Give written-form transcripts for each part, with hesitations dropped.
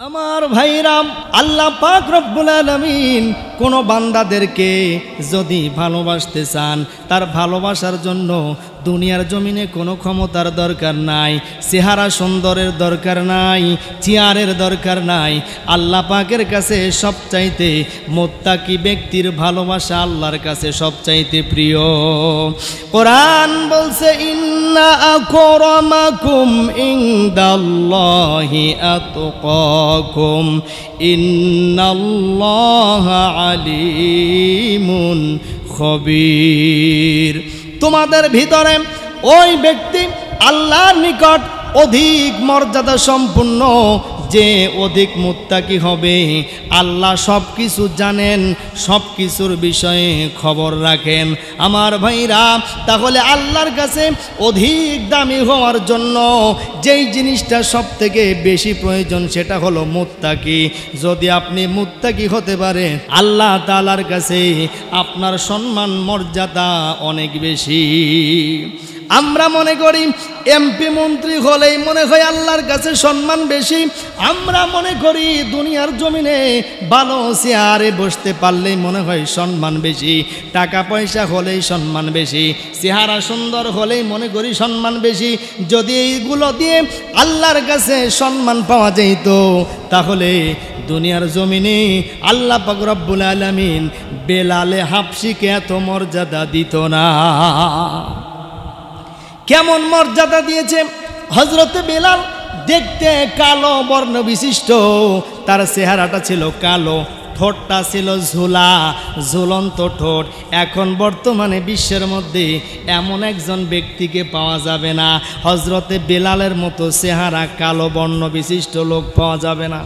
আমার ভাইরাম, আল্লাহ পাক রব্বুল আলামিন কোন বান্দাদেরকে যদি ভালোবাসতে চান, তার ভালোবাসার জন্য দুনিয়ার জমিনে কোনো ক্ষমতার দরকার নাই, চেহারা সুন্দরের দরকার নাই, চেয়ারের দরকার নাই। আল্লাহ পাকের কাছে সবচাইতে মুত্তাকি ব্যক্তির ভালোবাসা আল্লাহর কাছে সবচাইতে প্রিয়। কোরআন বলছে, ইন্না আকরামাকুম ইনদাল্লাহি আতকাকুম ইন্নাল্লাহা আলিমুন খবীর। তোমাদের ভিতরে ওই ব্যক্তি আল্লাহর নিকট অধিক মর্যাদা সম্পন্ন, যে অধিক মুত্তাকি হবে। আল্লাহ সব কিছু জানেন, সব কিছুর বিষয়ে খবর রাখেন। আমার ভাইরা, তাহলে আল্লাহর কাছে অধিক দামি হওয়ার জন্য যেই জিনিসটা সব থেকে বেশি প্রয়োজন সেটা হলো মুত্তাকি। যদি আপনি মুত্তাকি হতে পারেন, আল্লাহ তাআলার কাছে আপনার সম্মান মর্যাদা অনেক বেশি। আমরা মনে করি এমপি মন্ত্রী হলেই মনে হয় আল্লাহর কাছে সম্মান বেশি। আমরা মনে করি দুনিয়ার জমিনে ভালো চেয়ারে বসতে পারলেই মনে হয় সম্মান বেশি, টাকা পয়সা হলেই সম্মান বেশি, চেহারা সুন্দর হলেই মনে করি সম্মান বেশি। যদি এইগুলো দিয়ে আল্লাহর কাছে সম্মান পাওয়া যেত, তাহলে দুনিয়ার জমিনে আল্লাহ পাক রব্বুল আলামিন বেলালে হাবশিকে এত মর্যাদা দিত না। কেমন মর্যাদা দিয়েছে হযরতে বেলাল। দেখতে কালো বর্ণ বিশিষ্ট, তার চেহারাটা ছিল কালো, ঠোঁটটা ছিল ঝোলা, ঝুলন্ত ঠোঁট। এখন বর্তমানে বিশ্বের মধ্যে এমন একজন ব্যক্তিকে পাওয়া যাবে না, হযরতে বেলালের মতো চেহারা কালো বর্ণ বিশিষ্ট লোক পাওয়া যাবে না।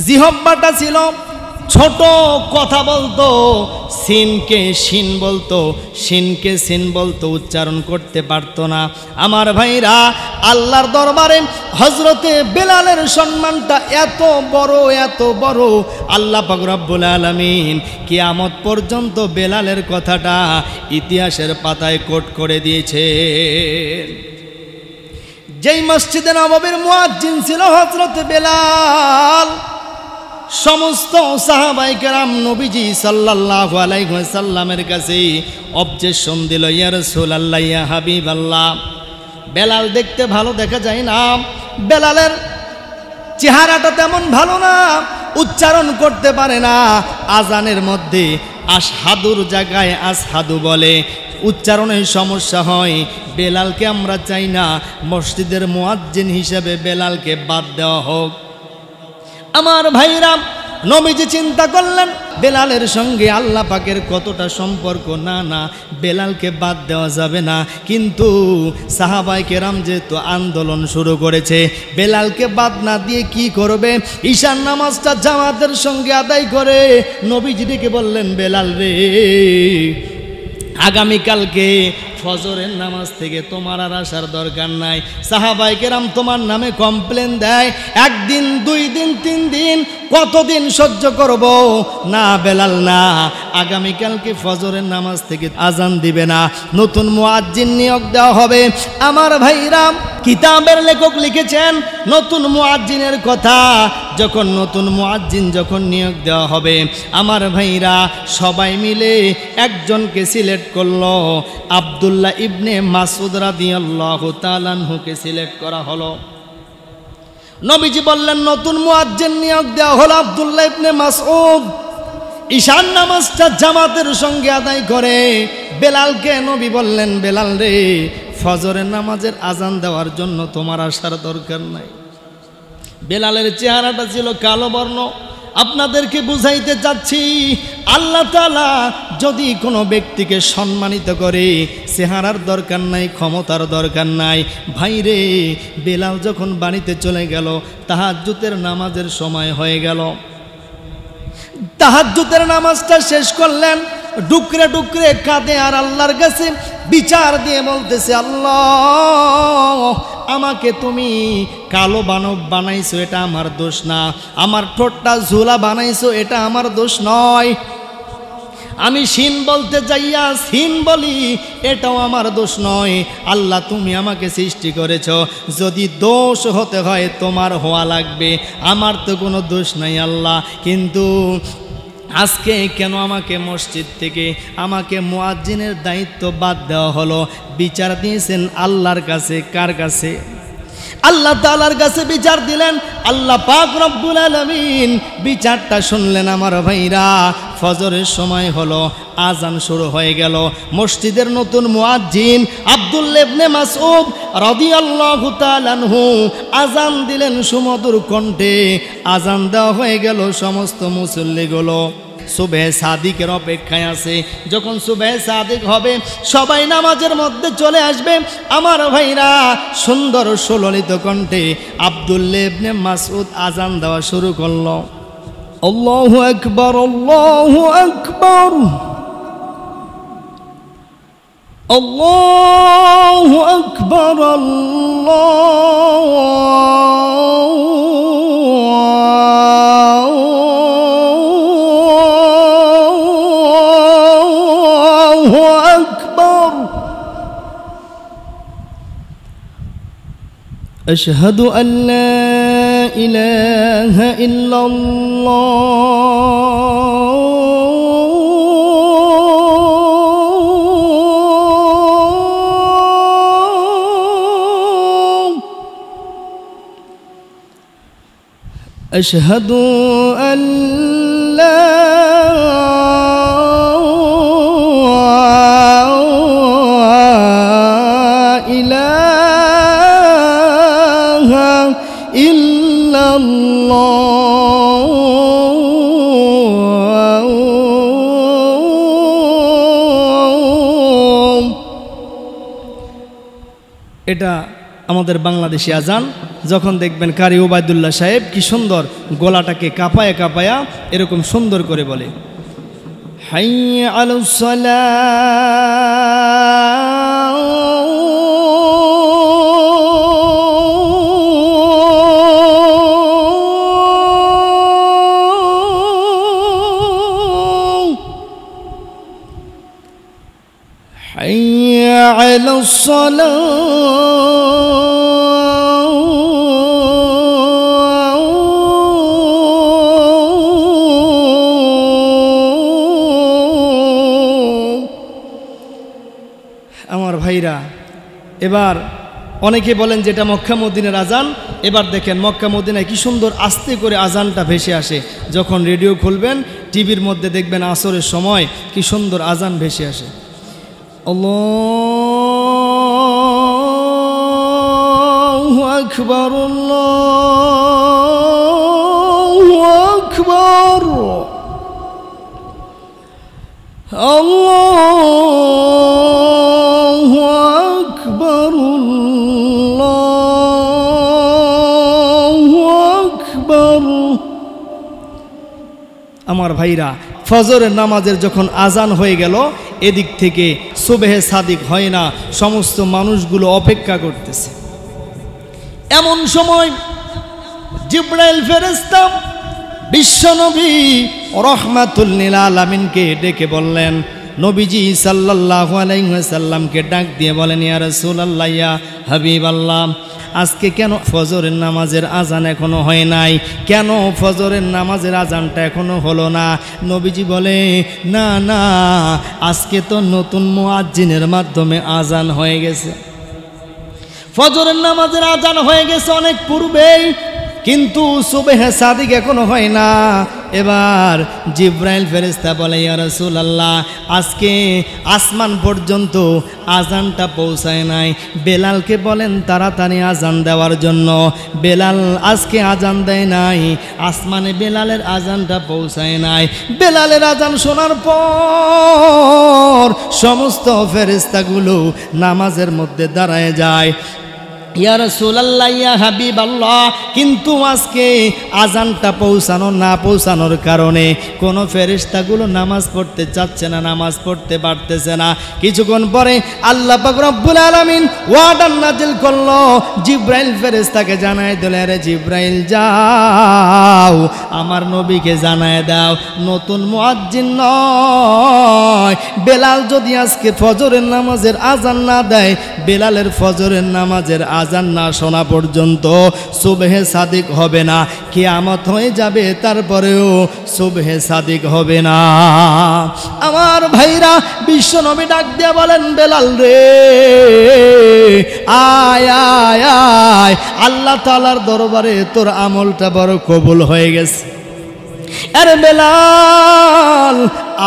জিহ্বাটা ছিল ছোট, কথা বলতো, সিনকে শিন বলতো, শিনকে সিন বলতো, উচ্চারণ করতে পারতো না। আমার ভাইরা, আল্লাহর দরবারে হযরতে বেলালের সম্মানটা এত বড়, এত বড়, আল্লাহ পাক রব্বুল আলামিন কিয়ামত পর্যন্ত বেলালের কথাটা ইতিহাসের পাতায় কোট করে দিয়েছে। যেই মসজিদে নববীর মুয়াজ্জিন ছিল হযরতে বেলাল, সমস্ত সাহাবায়ে কেরাম নবীজি সাল্লাল্লাহু আলাইহি ওয়াসাল্লামের কাছে অবজেকশন দিল, ইয়া রাসূলুল্লাহ, ইয়া হাবিবাল্লাহ, বেলাল দেখতে ভালো দেখা যায় না, বেলালের চেহারাটা তেমন ভালো না, উচ্চারণ করতে পারে না, আজানের মধ্যে আশহাদুর জায়গায় আসহাদু বলে, উচ্চারণের সমস্যা হয়। বেলালকে আমরা চাই না মসজিদের মুয়াজ্জিন হিসেবে বেলালকে বাদ দেওয়া হোক। আমার ভাইরা, নবীজি চিন্তা করলেন বেলালের সঙ্গে আল্লাহ পাকের কতটা সম্পর্ক, না না, বেলালকে বাদ দেওয়া যাবে না। কিন্তু সাহাবায়ে কেরাম যেহেতু আন্দোলন শুরু করেছে, বেলালকে বাদ না দিয়ে কি করবে? ঈশার নামাজটা জামাতের সঙ্গে আদায় করে নবীজি ডেকে বললেন, বেলাল রে, আগামীকালকে ফজরের নামাজ থেকে তোমার আর আসার দরকার নাই। সাহাবায়ে কেরাম তোমার নামে কমপ্লেন দেয়, একদিন, 2 দিন, 3 দিন, কতদিন সহ্য করব? না বেলাল না, আগামীকালকে ফজরের নামাজ থেকে আজান দিবে না, নতুন মুয়াজ্জিন নিয়োগ দেওয়া হবে। আমার ভাইরা, কিতাবের লেখক লিখেছেন নতুন মুয়াজ্জিনের কথা। যখন নতুন মুয়াজ্জিন যখন নিয়োগ দেওয়া হবে, আমার ভাইরা সবাই মিলে একজনকে সিলেক্ট করলো, আব্দুল্লাহ ইবনে মাসউদ রাদিয়াল্লাহু তাআলা আনহুকে সিলেক্ট করা হলো। নবীজি বললেন, নতুন মুয়াজ্জিন নিয়োগ দেওয়া হলো আব্দুল্লাহ ইবনে মাসউদ। ঈশার নামাজটা জামাতের সঙ্গে আদায় করে বেলালকে নবী বললেন, বেলাল রে, ফজরের নামাজের আজান দেওয়ার জন্য তোমার আসার দরকার নাই। বেলালের চেহারাটা ছিল কালো বর্ণ। আপনাদেরকে বুঝাইতে চাচ্ছি, আল্লাহ তাআলা যদি কোনো ব্যক্তিকে সম্মানিত করে, চেহারার দরকার নাই, ক্ষমতার দরকার নাই। ভাইরে, বেলাল যখন বাড়িতে চলে গেল, তাহাজ্জুদের নামাজের সময় হয়ে গেল, তাহাজ্জুদের নামাজটা শেষ করলেন, ডুকরে ডুকরে কাঁদে আর আল্লাহর কাছে বিচার দিয়ে বলতেছে, আল্লাহ, আমাকে তুমি কালো বানব বানাইছো, এটা আমার দোষ না, আমার ঠোঁটটা ঝোলা বানাইছো, এটা আমার দোষ নয়। আমি শিন বলতে যাইয়া সিন বলি, এটাও আমার দোষ নয়। আল্লাহ তুমি আমাকে সৃষ্টি করেছ, যদি দোষ হতে হয় তোমার হওয়া লাগবে, আমার তো কোনো দোষ নাই আল্লাহ। কিন্তু আজকে কেন আমাকে মসজিদ থেকে আমাকে মুয়াজ্জিনের দায়িত্ব বাদ দেওয়া হলো? বিচার দিয়েছেন আল্লাহর কাছে। কার কাছে? আল্লাহ তাআলার কাছে বিচার দিলেন। আল্লাহ পাক রব্বুল আলামিন বিচারটা শুনলেন। আমার ভাইরা, ফজরের সময় হলো, আজান শুরু হয়ে গেল। মসজিদের নতুন মুয়াজ্জিন আব্দুল্লাহ ইবনে মাসউদ রাদিয়াল্লাহু তাআলা আনহু আজান দিলেন সুমধুর কণ্ঠে। আজান দেওয়া হয়ে গেল। সমস্ত মুসল্লিগুলো সুবহে সাদিকের অপেক্ষায় আছে। যখন সুবহে সাদিক হবে, সবাই নামাজের মধ্যে চলে আসবে। আমার ভাইরা, সুন্দর সুললিত কণ্ঠে আব্দুল্লাহ ইবনে মাসউদ আজান দেওয়া শুরু করলো। আল্লাহু আকবার, আল্লাহু আকবার, আল্লাহু আকবার, আল্লাহু আকবার। আশহাদু আল্লা ইলাহা ইল্লাল্লাহ, আশহাদু আল্লা এটা আমাদের বাংলাদেশি আজান। যখন দেখবেন কারি ওবায়দুল্লাহ সাহেব কি সুন্দর গলাটাকে কাঁপায়া কাঁপায়া এরকম সুন্দর করে বলে, হাইয়া আলাস সালাহ, হাইয়া আলাস সালাহ, ভাইরা। এবার অনেকে বলেন যেটা মক্কা মদিনার আজান। এবার দেখেন মক্কা মদিনায় কি সুন্দর আস্তে করে আজানটা ভেসে আসে। যখন রেডিও খুলবেন, টিভির মধ্যে দেখবেন আসরের সময় কি সুন্দর আজান ভেসে আসে। আল্লাহু আকবার, আল্লাহু আকবার, আল্লাহু আকবার, আল্লাহু আকবার। আমার ভাইরা, ফজরের নামাজের যখন আজান হয়ে গেল, এদিক থেকে সুবহে সাদিক হয় না, সমস্ত মানুষগুলো অপেক্ষা করতেছে। এমন সময় জিবরাইল ফেরেশতা বিশ্বনবী রাহমাতুল লিল আলামিনকে ডেকে বললেন, নবীজি সাল্লাল্লাহু আলাইহি ওয়াসাল্লামকে ডাক দিয়ে বলেন, ইয়া রাসূলুল্লাহ, ইয়া হাবিবাল্লাহ, আজকে কেন ফজরের নামাজের আজান এখনো হয় নাই? কেন ফজরের নামাজের আজানটা এখনো হলো না? নবীজি বলে, না না, আজকে তো নতুন মুয়াজ্জিনের মাধ্যমে আজান হয়ে গেছে। ফজরের নামাজের আজান হয়ে গেছে অনেক পূর্বেই, কিন্তু সুবহে সাদিক এখনো হয় না। এবার জিবরাইল ফেরেশতা বলে, ইয়া রাসূলুল্লাহ, আজকে আসমান পর্যন্ত আজানটা পৌঁছায় নাই। বেলালকে বলেন তাড়াতাড়ি আজান দেওয়ার জন্য। বেলাল আজকে আজান দেয় নাই, আসমানে বেলালের আজানটা পৌঁছায় নাই। বেলালের আজান শোনার পর সমস্ত ফেরেশতাগুলো নামাজের মধ্যে দাঁড়ায় যায়। ইয়া রাসূলুল্লাহ, ইয়া হাবিবাল্লাহ, কিন্তু আজকে আজানটা না পৌঁছানোর কারণে কোনো ফেরেশতাগুলো নামাজ পড়তে চাচ্ছে না, নামাজ পড়তে পারতেছে না। কিছুক্ষণ পরে আল্লাহ পাক রব্বুল আলামিন ওয়ার্ডার নাজিল করলো, জিবরাইল ফেরেশতাকে জানায় দিলেন, রে জিবরাইল যাও, দাও, আমার নবীকে জানায় দাও নতুন মুয়াজ্জিন নয়। বেলাল যদি আজকে ফজরের নামাজের আজান না দেয়, বেলালের ফজরের নামাজের আজান না শোনা পর্যন্ত সুবহে সাদিক হবে না, কিয়ামত হয়ে যাবে, তারপরেও সুবহে সাদিক হবে না। আমার ভাইরা, বিশ্ব নবী ডাক দিয়ে বলেন, বেলাল রে আয় আয় আয়, আল্লাহ তাআলার দরবারে তোর আমলটা বড় কবুল হয়ে গেছে। আরে বেলাল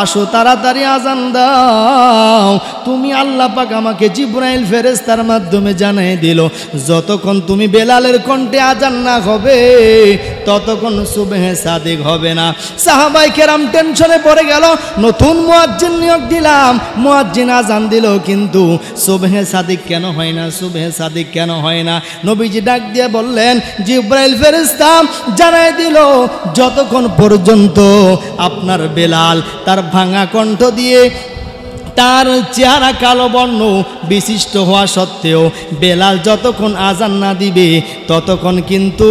আসো, তাড়াতাড়ি আজান দাও। তুমি আল্লাহ পাক আমাকে জিবরাইল ফেরেশতার মাধ্যমে জানাই দিল, যতক্ষণ তুমি বেলালের কণ্ঠে আজান না হবে ততক্ষণ সুবহে সাদিক হবে না। সাহাবাই কেরাম টেনশনে পড়ে গেল, নতুন মুয়াজ্জিন নিয়োগ দিলাম, মুয়াজ্জিন আজান দিল, কিন্তু সুবহে সাদিক কেন হয় না, সুবহে সাদিক কেন হয় না? নবীজি ডাক দিয়ে বললেন, জিবরাইল ফেরেশতা জানাই দিল, যতক্ষণ পর্যন্ত আপনার বেলাল তার ভাঙা কণ্ঠ দিয়ে, তার চেহারা কালো বর্ণ বিশিষ্ট হওয়া সত্ত্বেও বেলাল যতক্ষণ আজান না দিবে ততক্ষণ কিন্তু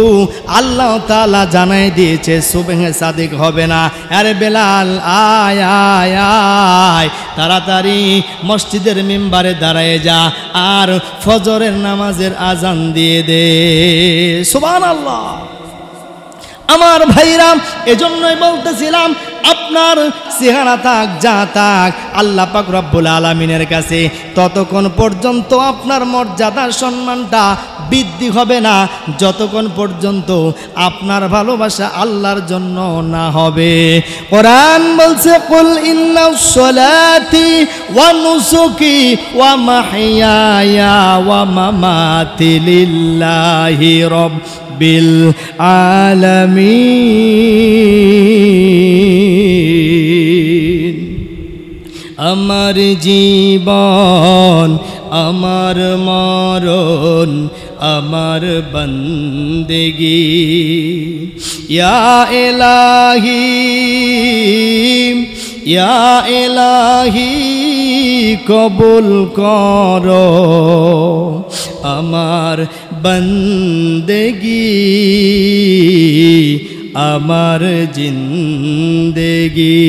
আল্লাহ তাআলা জানাই দিয়েছে সুবহে সাদিক হবে না। আরে বেলাল আয় আয় আয়, তাড়াতাড়ি মসজিদের মিম্বারে দাঁড়ায় যা আর ফজরের নামাজের আজান দিয়ে দে। সুবহানাল্লাহ। আমার ভাইরা, এজন্যই বলতেছিলাম, আপনার চেহারা থাক যা থাক আল্লাহ পাক রব্বুল আলামিনের কাছে ততক্ষণ পর্যন্ত আপনার মর্যাদা সম্মানটা বৃদ্ধি হবে না, যতক্ষণ পর্যন্ত আপনার ভালোবাসা আল্লাহর জন্য না হবে। কোরআন বলছে, কুল ইন্নাস সালাতি ওয়া নুসুকি ওয়া মাহইয়ায়া ওয়া মামাতি লিল্লাহি রাব্বিল আলামিন। আমার জীবন, আমার মরণ, আমার বন্দেগি, ইয়া ইলাহি ইয়া ইলাহি কবুল করো আমার বন্দেগি, আমার জিন্দেগি।